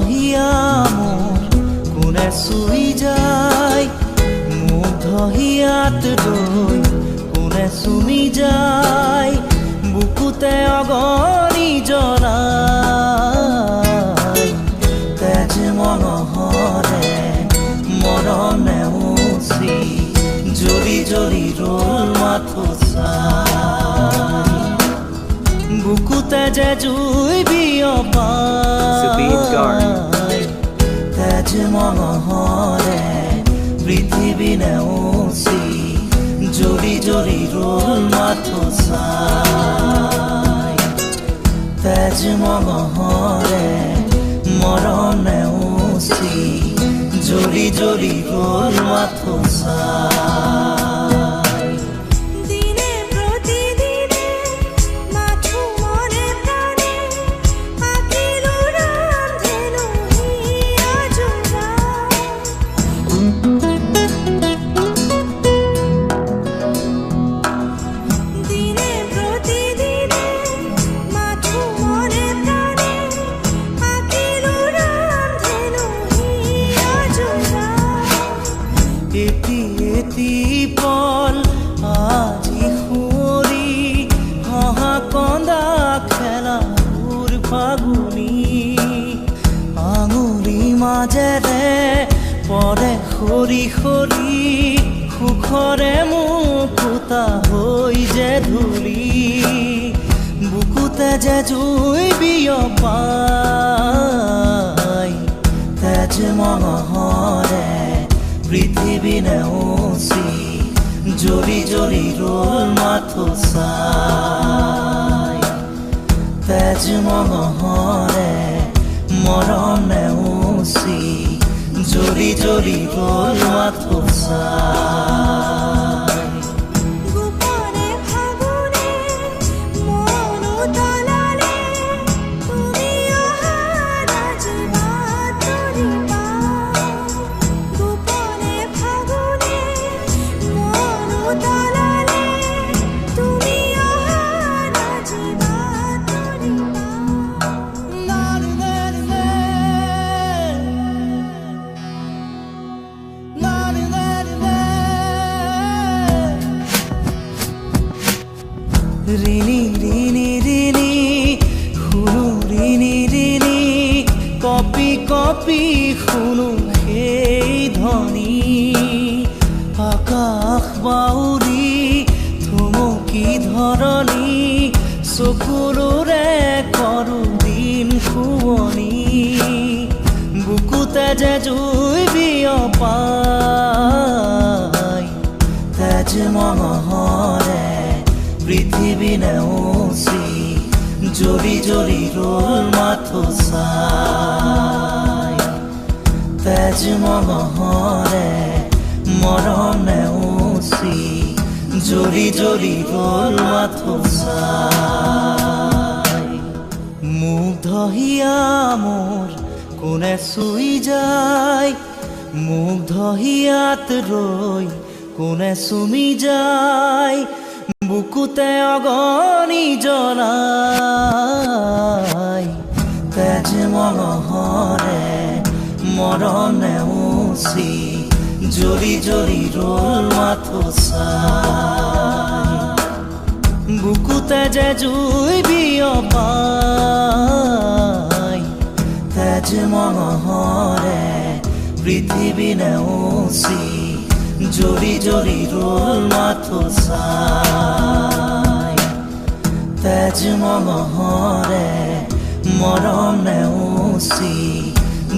হিয়া মোৰ কোনে চুই যায়, মুগ্ধ হিয়াত ৰৈ কোনে চুমি যায়, বুকুতে অগণি জ্বলাই। তেজ মনোহৰে মৰম নেওচি জ্বলি জ্বলি ৰ'ল মাথো চাই, বুকুতে যে জুই বিয়পাই। তেজ মনোহৰে পৃথিৱী নেওচি জ্বলি জ্বলি ৰ'ল মাথো চাই। তেজ মনোহৰে মৰম নেওচি জ্বলি জ্বলি ৰ'ল মাথো চাই। এটি এটি পল আজি সুঁৱৰি হহা কন্দা খেলাবোৰ ফাগুনি, আঙুলি মাজেৰে পৰে সৰি সৰি সুখৰে মুকুতা হৈ যে ধূলি, বুকুতে যে জুই বিয়পাই। তেজ মনোহৰে পৃথিৱী নেওচি জ্বলি জ্বলি ৰ'ল মাথো চাই। তেজ মনোহৰে মৰম নেওচি জ্বলি জ্বলি ৰ'ল মাথো চাই। ৰিণি ৰিণি ৰিণি শুনো ৰিণি ৰিণি, কপি কপি শুনো সেই ধ্বনি, আকাশ বাউৰি থমকি ধৰণি, চকুলোৰে কৰো দিন শুৱনি, বুকুতে যে জুই বিয়পাই। তেজ মনোহৰে পৃথিৱী নেওচি জ্বলি জ্বলি ৰ'ল মাথো চাই। তেজ মনোহৰে মৰম নেওচি জ্বলি জ্বলি ৰ'ল মাথো চাই। মুগ্ধ হিয়া মোৰ কোনে চুই যায়, মুগ্ধ হিয়াত ৰৈ কোনে চুমি যায়, বুকুতে অগণি জ্বলাই। তেজ মনোহৰে মৰম নেওচি জ্বলি জ্বলি ৰ'ল মাথো চাই, বুকুতে যে জুই বিয়পাই। তেজ মনোহৰে পৃথিৱী নেওচি জ্বলি জ্বলি ৰ'ল মাথো চাই। তেজ মনোহৰে মৰম নেওচি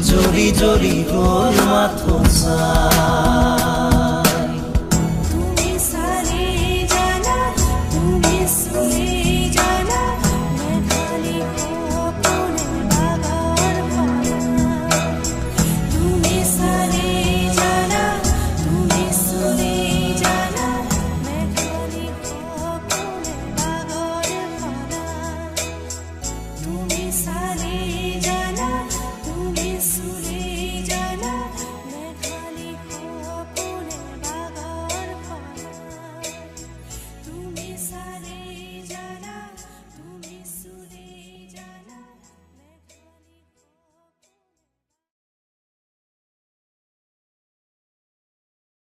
জ্বলি জ্বলি ৰ'ল মাথো চাই।